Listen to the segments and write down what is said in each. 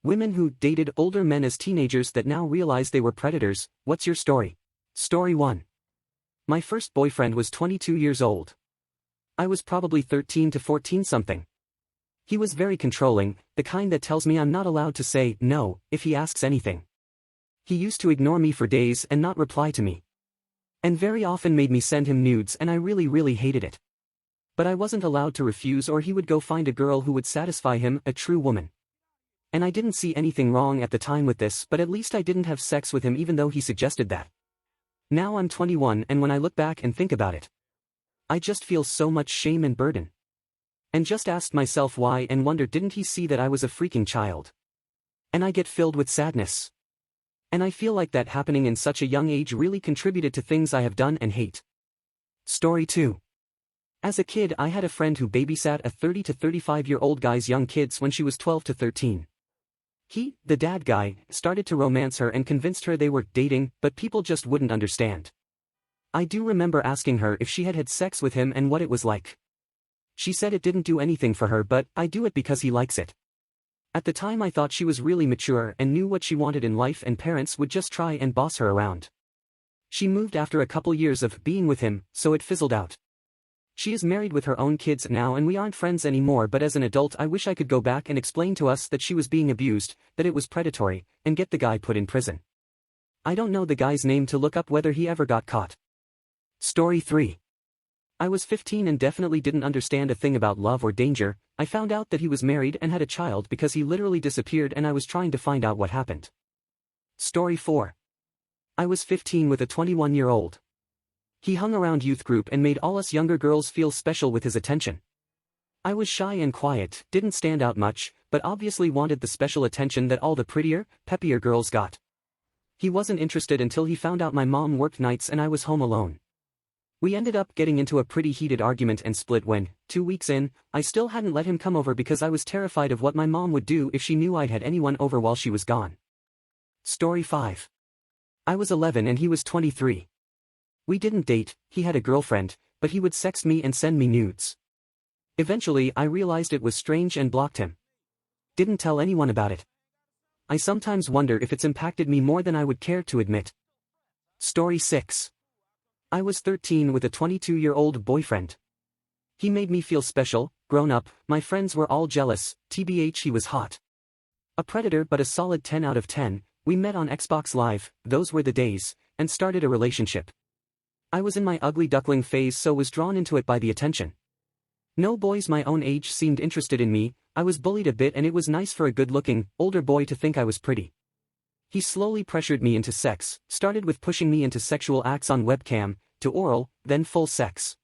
Women who dated older men as teenagers that now realize they were predators. What's your story? Story 1. My first boyfriend was 22 years old. I was probably 13 to 14 something. He was very controlling, the kind that tells me I'm not allowed to say no if he asks anything. He used to ignore me for days and not reply to me. And very often made me send him nudes, and I really hated it. But I wasn't allowed to refuse, or he would go find a girl who would satisfy him, a true woman. And I didn't see anything wrong at the time with this, but at least I didn't have sex with him even though he suggested that. Now I'm 21, and when I look back and think about it, I just feel so much shame and burden. And just asked myself why, and wonder, didn't he see that I was a freaking child? And I get filled with sadness. And I feel like that happening in such a young age really contributed to things I have done and hate. Story 2. As a kid, I had a friend who babysat a 30 to 35-year-old guy's young kids when she was 12 to 13. He, the dad guy, started to romance her and convinced her they were dating, but people just wouldn't understand. I do remember asking her if she had had sex with him and what it was like. She said it didn't do anything for her, but I do it because he likes it. At the time I thought she was really mature and knew what she wanted in life, and parents would just try and boss her around. She moved after a couple years of being with him, so it fizzled out. She is married with her own kids now, and we aren't friends anymore, but as an adult I wish I could go back and explain to us that she was being abused, that it was predatory, and get the guy put in prison. I don't know the guy's name to look up whether he ever got caught. Story 3. I was 15 and definitely didn't understand a thing about love or danger. I found out that he was married and had a child because he literally disappeared, and I was trying to find out what happened. Story 4. I was 15 with a 21-year-old. He hung around youth group and made all us younger girls feel special with his attention. I was shy and quiet, didn't stand out much, but obviously wanted the special attention that all the prettier, peppier girls got. He wasn't interested until he found out my mom worked nights and I was home alone. We ended up getting into a pretty heated argument and split when, 2 weeks in, I still hadn't let him come over because I was terrified of what my mom would do if she knew I'd had anyone over while she was gone. Story 5. I was 11 and he was 23. We didn't date, he had a girlfriend, but he would sext me and send me nudes. Eventually I realized it was strange and blocked him. Didn't tell anyone about it. I sometimes wonder if it's impacted me more than I would care to admit. Story 6. I was 13 with a 22-year-old boyfriend. He made me feel special, grown up, my friends were all jealous, tbh he was hot. A predator but a solid 10 out of 10, we met on Xbox Live, those were the days, and started a relationship. I was in my ugly duckling phase, so was drawn into it by the attention. No boys my own age seemed interested in me, I was bullied a bit, and it was nice for a good-looking, older boy to think I was pretty. He slowly pressured me into sex, started with pushing me into sexual acts on webcam, to oral, then full sex.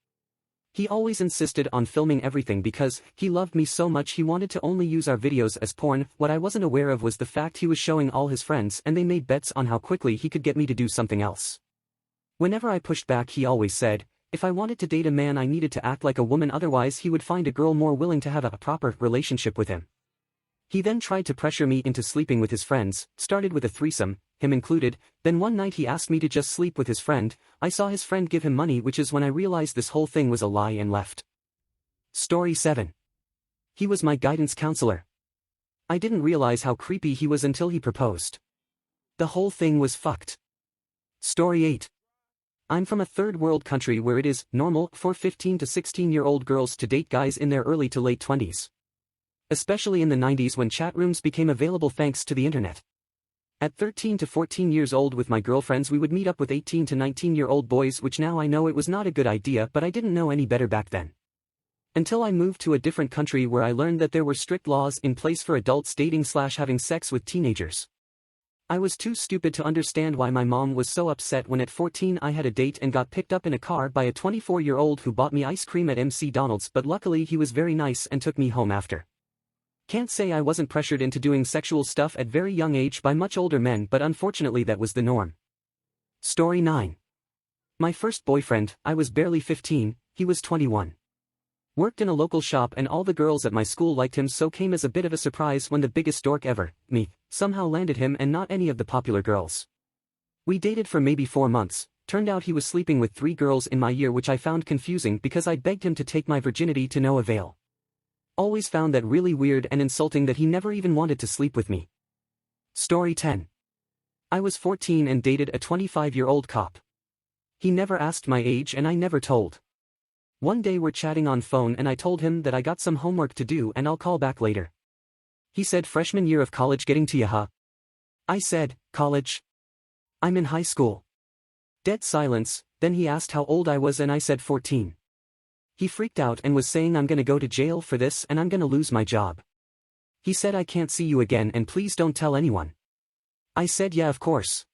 He always insisted on filming everything because he loved me so much he wanted to only use our videos as porn. What I wasn't aware of was the fact he was showing all his friends, and they made bets on how quickly he could get me to do something else. Whenever I pushed back, he always said, if I wanted to date a man I needed to act like a woman, otherwise he would find a girl more willing to have a proper relationship with him. He then tried to pressure me into sleeping with his friends, started with a threesome, him included, then one night he asked me to just sleep with his friend. I saw his friend give him money, which is when I realized this whole thing was a lie and left. Story 7. He was my guidance counselor. I didn't realize how creepy he was until he proposed. The whole thing was fucked. Story 8. I'm from a third world country where it is normal for 15 to 16-year-old girls to date guys in their early to late 20s. Especially in the 90s when chat rooms became available thanks to the internet. At 13 to 14 years old with my girlfriends, we would meet up with 18 to 19-year-old boys, which now I know it was not a good idea, but I didn't know any better back then. Until I moved to a different country where I learned that there were strict laws in place for adults dating/having sex with teenagers. I was too stupid to understand why my mom was so upset when at 14 I had a date and got picked up in a car by a 24-year-old who bought me ice cream at McDonald's, but luckily he was very nice and took me home after. Can't say I wasn't pressured into doing sexual stuff at very young age by much older men, but unfortunately that was the norm. Story 9. My first boyfriend, I was barely 15, he was 21. Worked in a local shop and all the girls at my school liked him, so came as a bit of a surprise when the biggest dork ever, me, somehow landed him and not any of the popular girls. We dated for maybe 4 months, turned out he was sleeping with 3 girls in my year, which I found confusing because I begged him to take my virginity to no avail. Always found that really weird and insulting that he never even wanted to sleep with me. Story 10. I was 14 and dated a 25-year-old cop. He never asked my age and I never told. One day we're chatting on phone and I told him that I got some homework to do and I'll call back later. He said, freshman year of college getting to ya, huh? I said, college? I'm in high school. Dead silence, then he asked how old I was and I said 14. He freaked out and was saying I'm gonna go to jail for this and I'm gonna lose my job. He said I can't see you again and please don't tell anyone. I said yeah, of course.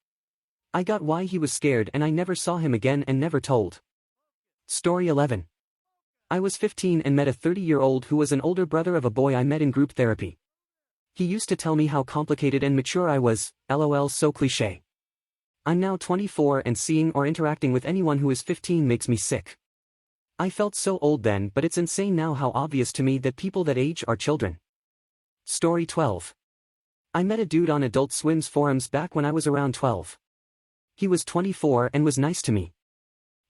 I got why he was scared and I never saw him again and never told. Story 11. I was 15 and met a 30-year-old who was an older brother of a boy I met in group therapy. He used to tell me how complicated and mature I was, lol, so cliché. I'm now 24 and seeing or interacting with anyone who is 15 makes me sick. I felt so old then, but it's insane now how obvious to me that people that age are children. Story 12. I met a dude on Adult Swim's forums back when I was around 12. He was 24 and was nice to me.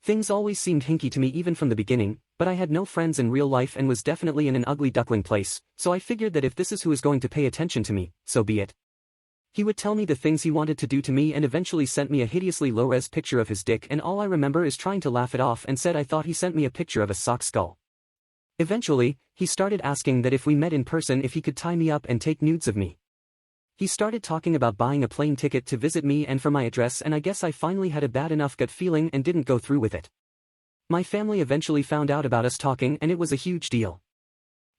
Things always seemed hinky to me even from the beginning, but I had no friends in real life and was definitely in an ugly duckling place, so I figured that if this is who is going to pay attention to me, so be it. He would tell me the things he wanted to do to me and eventually sent me a hideously low-res picture of his dick, and all I remember is trying to laugh it off and said I thought he sent me a picture of a sock skull. Eventually, he started asking that if we met in person if he could tie me up and take nudes of me. He started talking about buying a plane ticket to visit me and for my address, and I guess I finally had a bad enough gut feeling and didn't go through with it. My family eventually found out about us talking and it was a huge deal.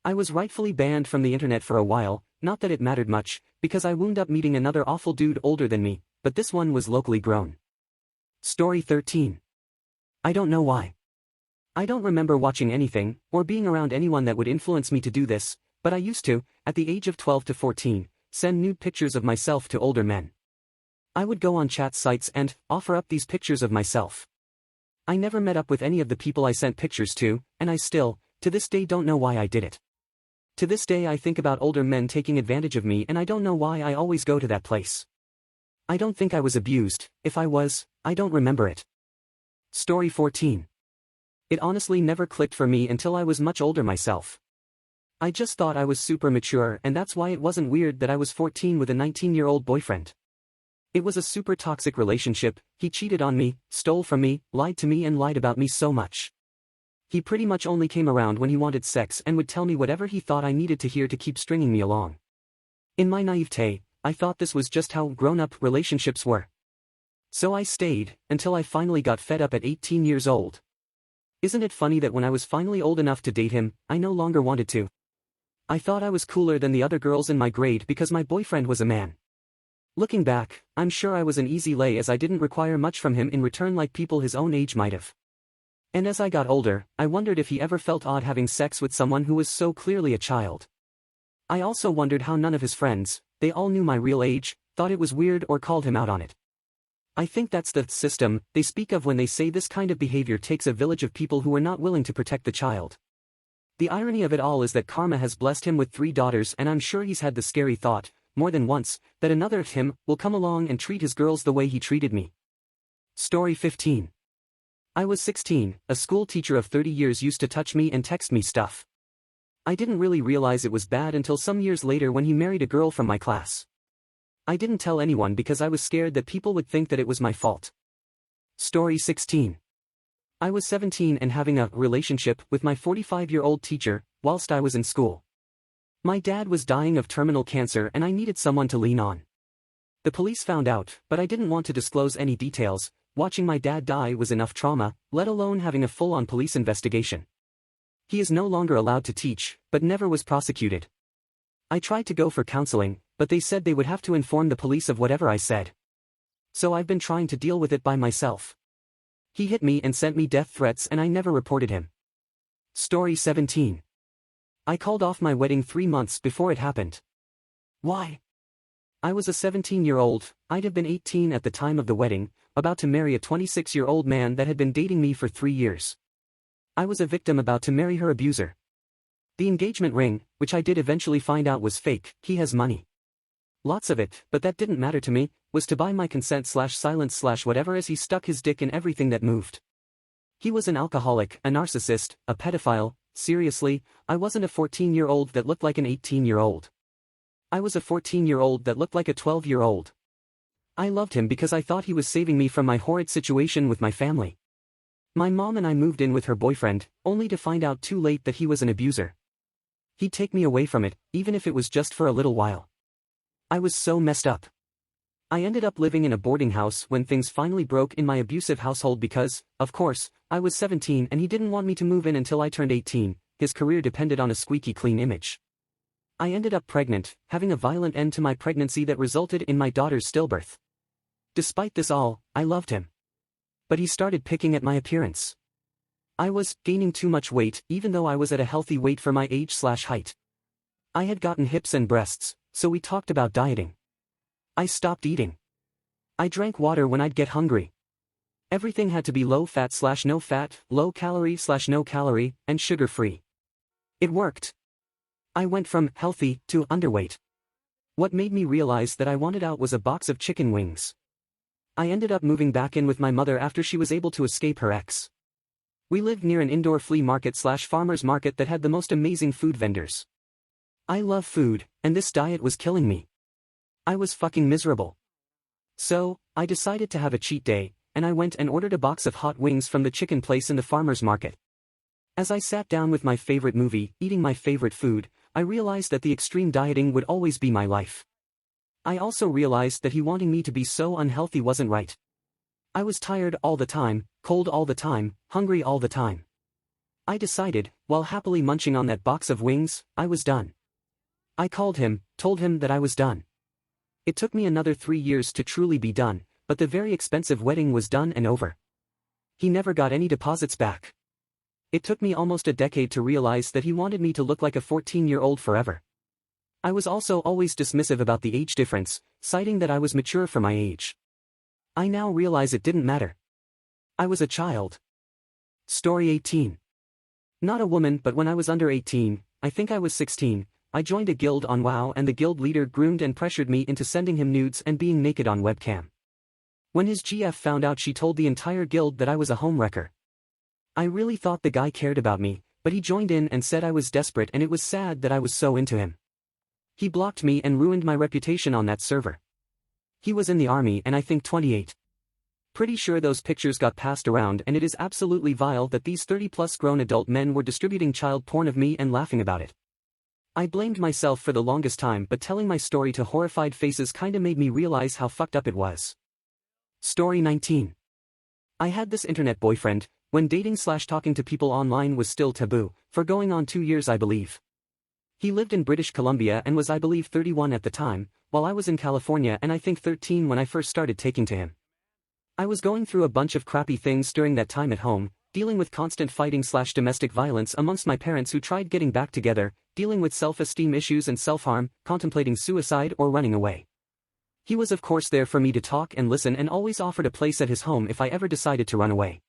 I was rightfully banned from the internet for a while, not that it mattered much, because I wound up meeting another awful dude older than me, but this one was locally grown. Story 13. I don't know why. I don't remember watching anything, or being around anyone that would influence me to do this, but I used to, at the age of 12 to 14, send nude pictures of myself to older men. I would go on chat sites and offer up these pictures of myself. I never met up with any of the people I sent pictures to, and I still, to this day, don't know why I did it. To this day I think about older men taking advantage of me and I don't know why I always go to that place. I don't think I was abused. If I was, I don't remember it. Story 14. It honestly never clicked for me until I was much older myself. I just thought I was super mature, and that's why it wasn't weird that I was 14 with a 19-year-old boyfriend. It was a super toxic relationship. He cheated on me, stole from me, lied to me and lied about me so much. He pretty much only came around when he wanted sex and would tell me whatever he thought I needed to hear to keep stringing me along. In my naivete, I thought this was just how grown-up relationships were. So I stayed, until I finally got fed up at 18 years old. Isn't it funny that when I was finally old enough to date him, I no longer wanted to? I thought I was cooler than the other girls in my grade because my boyfriend was a man. Looking back, I'm sure I was an easy lay as I didn't require much from him in return like people his own age might have. And as I got older, I wondered if he ever felt odd having sex with someone who was so clearly a child. I also wondered how none of his friends, they all knew my real age, thought it was weird or called him out on it. I think that's the system they speak of when they say this kind of behavior takes a village of people who are not willing to protect the child. The irony of it all is that karma has blessed him with 3 daughters, and I'm sure he's had the scary thought, more than once, that another of him will come along and treat his girls the way he treated me. Story 15. I was 16, a school teacher of 30 years used to touch me and text me stuff. I didn't really realize it was bad until some years later when he married a girl from my class. I didn't tell anyone because I was scared that people would think that it was my fault. Story 16. I was 17 and having a relationship with my 45-year-old teacher whilst I was in school. My dad was dying of terminal cancer and I needed someone to lean on. The police found out, but I didn't want to disclose any details. Watching my dad die was enough trauma, let alone having a full-on police investigation. He is no longer allowed to teach, but never was prosecuted. I tried to go for counseling, but they said they would have to inform the police of whatever I said. So I've been trying to deal with it by myself. He hit me and sent me death threats and I never reported him. Story 17. I called off my wedding 3 months before it happened. Why? I was a 17-year-old, I'd have been 18 at the time of the wedding, about to marry a 26-year-old man that had been dating me for 3 years. I was a victim about to marry her abuser. The engagement ring, which I did eventually find out was fake, he has money. Lots of it, but that didn't matter to me, was to buy my consent/silence/whatever as he stuck his dick in everything that moved. He was an alcoholic, a narcissist, a pedophile. Seriously, I wasn't a 14-year-old that looked like an 18-year-old. I was a 14-year-old that looked like a 12-year-old. I loved him because I thought he was saving me from my horrid situation with my family. My mom and I moved in with her boyfriend, only to find out too late that he was an abuser. He'd take me away from it, even if it was just for a little while. I was so messed up. I ended up living in a boarding house when things finally broke in my abusive household because, of course, I was 17 and he didn't want me to move in until I turned 18, his career depended on a squeaky clean image. I ended up pregnant, having a violent end to my pregnancy that resulted in my daughter's stillbirth. Despite this all, I loved him. But he started picking at my appearance. I was gaining too much weight even though I was at a healthy weight for my age/height. I had gotten hips and breasts, so we talked about dieting. I stopped eating. I drank water when I'd get hungry. Everything had to be low fat/no fat, low calorie/no calorie, and sugar free. It worked. I went from healthy to underweight. What made me realize that I wanted out was a box of chicken wings. I ended up moving back in with my mother after she was able to escape her ex. We lived near an indoor flea market/farmer's market that had the most amazing food vendors. I love food, and this diet was killing me. I was fucking miserable. So, I decided to have a cheat day, and I went and ordered a box of hot wings from the chicken place in the farmer's market. As I sat down with my favorite movie, eating my favorite food, I realized that the extreme dieting would always be my life. I also realized that he wanting me to be so unhealthy wasn't right. I was tired all the time, cold all the time, hungry all the time. I decided, while happily munching on that box of wings, I was done. I called him, told him that I was done. It took me another 3 years to truly be done, but the very expensive wedding was done and over. He never got any deposits back. It took me almost a decade to realize that he wanted me to look like a 14-year-old forever. I was also always dismissive about the age difference, citing that I was mature for my age. I now realize it didn't matter. I was a child. Story 18. Not a woman, but when I was under 18, I think I was 16, I joined a guild on WoW and the guild leader groomed and pressured me into sending him nudes and being naked on webcam. When his GF found out, she told the entire guild that I was a homewrecker. I really thought the guy cared about me, but he joined in and said I was desperate, and it was sad that I was so into him. He blocked me and ruined my reputation on that server. He was in the army and I think 28. Pretty sure those pictures got passed around, and it is absolutely vile that these 30-plus grown adult men were distributing child porn of me and laughing about it. I blamed myself for the longest time, but telling my story to horrified faces kinda made me realize how fucked up it was. Story 19. I had this internet boyfriend, when dating/talking to people online was still taboo, for going on 2 years I believe. He lived in British Columbia and was I believe 31 at the time, while I was in California and I think 13 when I first started taking to him. I was going through a bunch of crappy things during that time at home, dealing with constant fighting/domestic violence amongst my parents who tried getting back together, dealing with self-esteem issues and self-harm, contemplating suicide or running away. He was of course there for me to talk and listen, and always offered a place at his home if I ever decided to run away.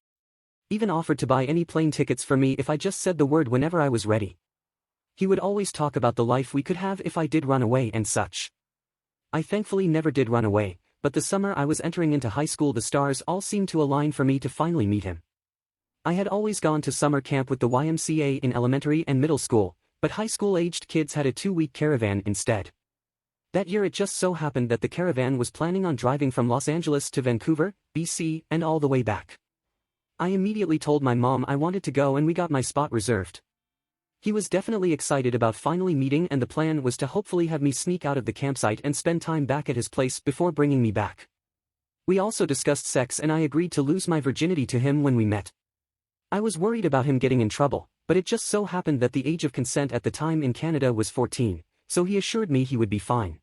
Even offered to buy any plane tickets for me if I just said the word whenever I was ready. He would always talk about the life we could have if I did run away and such. I thankfully never did run away, but the summer I was entering into high school the stars all seemed to align for me to finally meet him. I had always gone to summer camp with the YMCA in elementary and middle school, but high school-aged kids had a 2-week caravan instead. That year it just so happened that the caravan was planning on driving from Los Angeles to Vancouver, BC, and all the way back. I immediately told my mom I wanted to go and we got my spot reserved. He was definitely excited about finally meeting, and the plan was to hopefully have me sneak out of the campsite and spend time back at his place before bringing me back. We also discussed sex and I agreed to lose my virginity to him when we met. I was worried about him getting in trouble, but it just so happened that the age of consent at the time in Canada was 14, so he assured me he would be fine.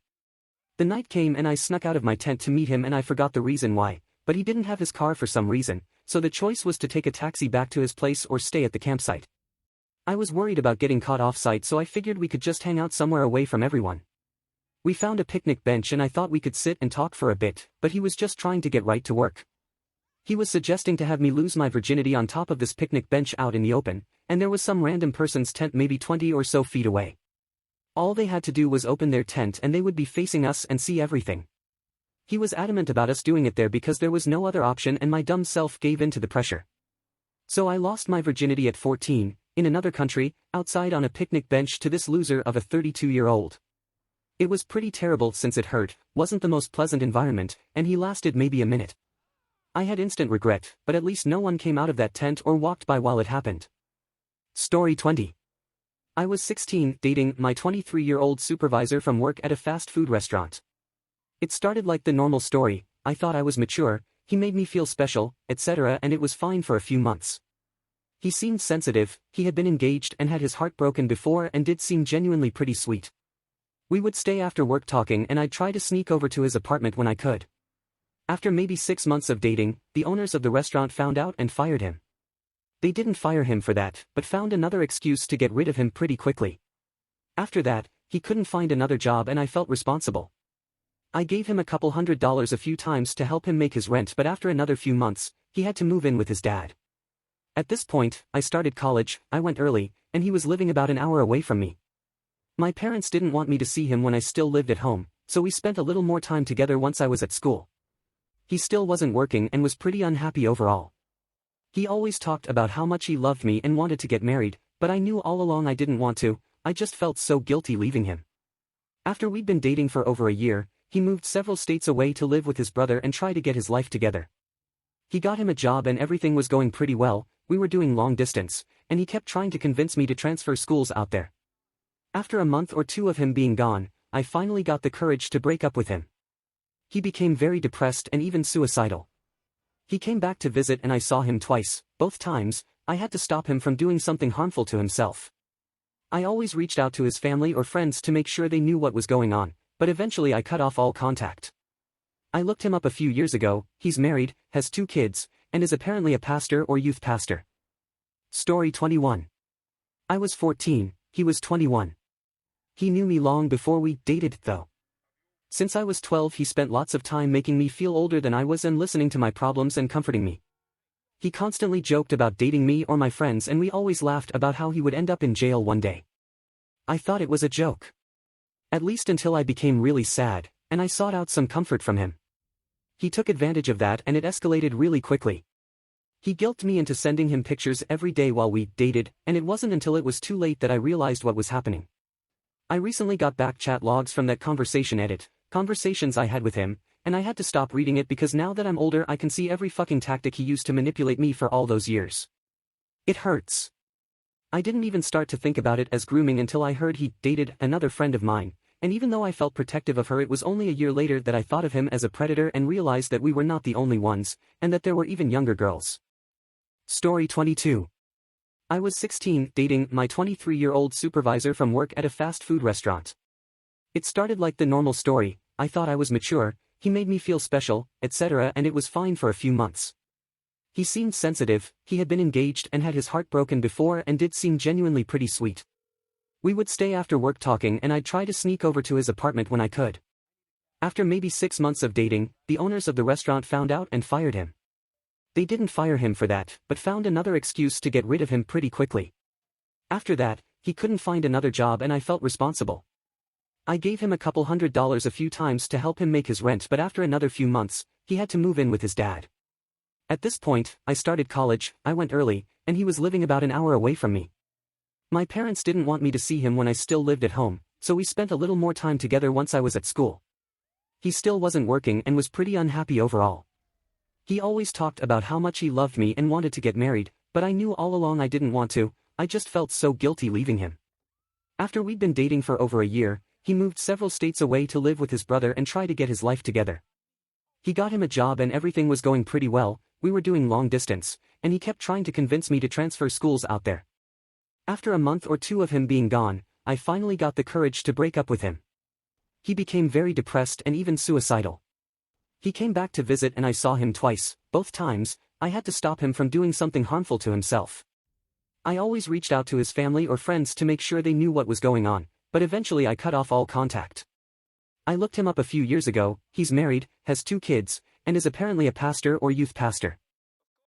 The night came and I snuck out of my tent to meet him, and I forgot the reason why, but he didn't have his car for some reason, so the choice was to take a taxi back to his place or stay at the campsite. I was worried about getting caught off-site, so I figured we could just hang out somewhere away from everyone. We found a picnic bench and I thought we could sit and talk for a bit, but he was just trying to get right to work. He was suggesting to have me lose my virginity on top of this picnic bench out in the open, and there was some random person's tent maybe 20 or so feet away. All they had to do was open their tent and they would be facing us and see everything. He was adamant about us doing it there because there was no other option, and my dumb self gave in to the pressure. So I lost my virginity at 14, in another country, outside on a picnic bench to this loser of a 32-year-old. It was pretty terrible since it hurt, wasn't the most pleasant environment, and he lasted maybe a minute. I had instant regret, but at least no one came out of that tent or walked by while it happened. Story 20. I was 16, dating my 23-year-old supervisor from work at a fast food restaurant. It started like the normal story. I thought I was mature, he made me feel special, etc., and it was fine for a few months. He seemed sensitive, he had been engaged and had his heart broken before and did seem genuinely pretty sweet. We would stay after work talking and I'd try to sneak over to his apartment when I could. After maybe 6 months of dating, the owners of the restaurant found out and fired him. They didn't fire him for that, but found another excuse to get rid of him pretty quickly. After that, he couldn't find another job and I felt responsible. I gave him a couple $100s a few times to help him make his rent, but after another few months, he had to move in with his dad. At this point, I started college, I went early, and he was living about an hour away from me. My parents didn't want me to see him when I still lived at home, so we spent a little more time together once I was at school. He still wasn't working and was pretty unhappy overall. He always talked about how much he loved me and wanted to get married, but I knew all along I didn't want to. I just felt so guilty leaving him. After we'd been dating for over a year, he moved several states away to live with his brother and try to get his life together. He got him a job and everything was going pretty well. We were doing long distance, and he kept trying to convince me to transfer schools out there. After a month or two of him being gone, I finally got the courage to break up with him. He became very depressed and even suicidal. He came back to visit and I saw him twice. Both times, I had to stop him from doing something harmful to himself. I always reached out to his family or friends to make sure they knew what was going on, but eventually I cut off all contact. I looked him up a few years ago. He's married, has 2 kids, and is apparently a pastor or youth pastor. Story 21. I was 14, he was 21. He knew me long before we dated, though. Since I was 12, he spent lots of time making me feel older than I was and listening to my problems and comforting me. He constantly joked about dating me or my friends, and we always laughed about how he would end up in jail one day. I thought it was a joke. At least until I became really sad, and I sought out some comfort from him. He took advantage of that and it escalated really quickly. He guilted me into sending him pictures every day while we dated, and it wasn't until it was too late that I realized what was happening. I recently got back chat logs from that conversations I had with him, and I had to stop reading it because now that I'm older I can see every fucking tactic he used to manipulate me for all those years. It hurts. I didn't even start to think about it as grooming until I heard he dated another friend of mine, and even though I felt protective of her, it was only a year later that I thought of him as a predator and realized that we were not the only ones, and that there were even younger girls. Story 22. I was 16, dating my 23-year-old supervisor from work at a fast food restaurant. It started like the normal story. I thought I was mature, he made me feel special, etc., and it was fine for a few months. He seemed sensitive, he had been engaged and had his heart broken before and did seem genuinely pretty sweet. We would stay after work talking and I'd try to sneak over to his apartment when I could. After maybe 6 months of dating, the owners of the restaurant found out and fired him. They didn't fire him for that, but found another excuse to get rid of him pretty quickly. After that, he couldn't find another job and I felt responsible. I gave him a couple $100s a few times to help him make his rent, but after another few months, he had to move in with his dad. At this point, I started college, I went early, and he was living about an hour away from me. My parents didn't want me to see him when I still lived at home, so we spent a little more time together once I was at school. He still wasn't working and was pretty unhappy overall. He always talked about how much he loved me and wanted to get married, but I knew all along I didn't want to. I just felt so guilty leaving him. After we'd been dating for over a year, he moved several states away to live with his brother and try to get his life together. He got him a job and everything was going pretty well. We were doing long distance, and he kept trying to convince me to transfer schools out there. After a month or two of him being gone, I finally got the courage to break up with him. He became very depressed and even suicidal. He came back to visit and I saw him twice. Both times, I had to stop him from doing something harmful to himself. I always reached out to his family or friends to make sure they knew what was going on, but eventually I cut off all contact. I looked him up a few years ago. He's married, has 2 kids, and is apparently a pastor or youth pastor.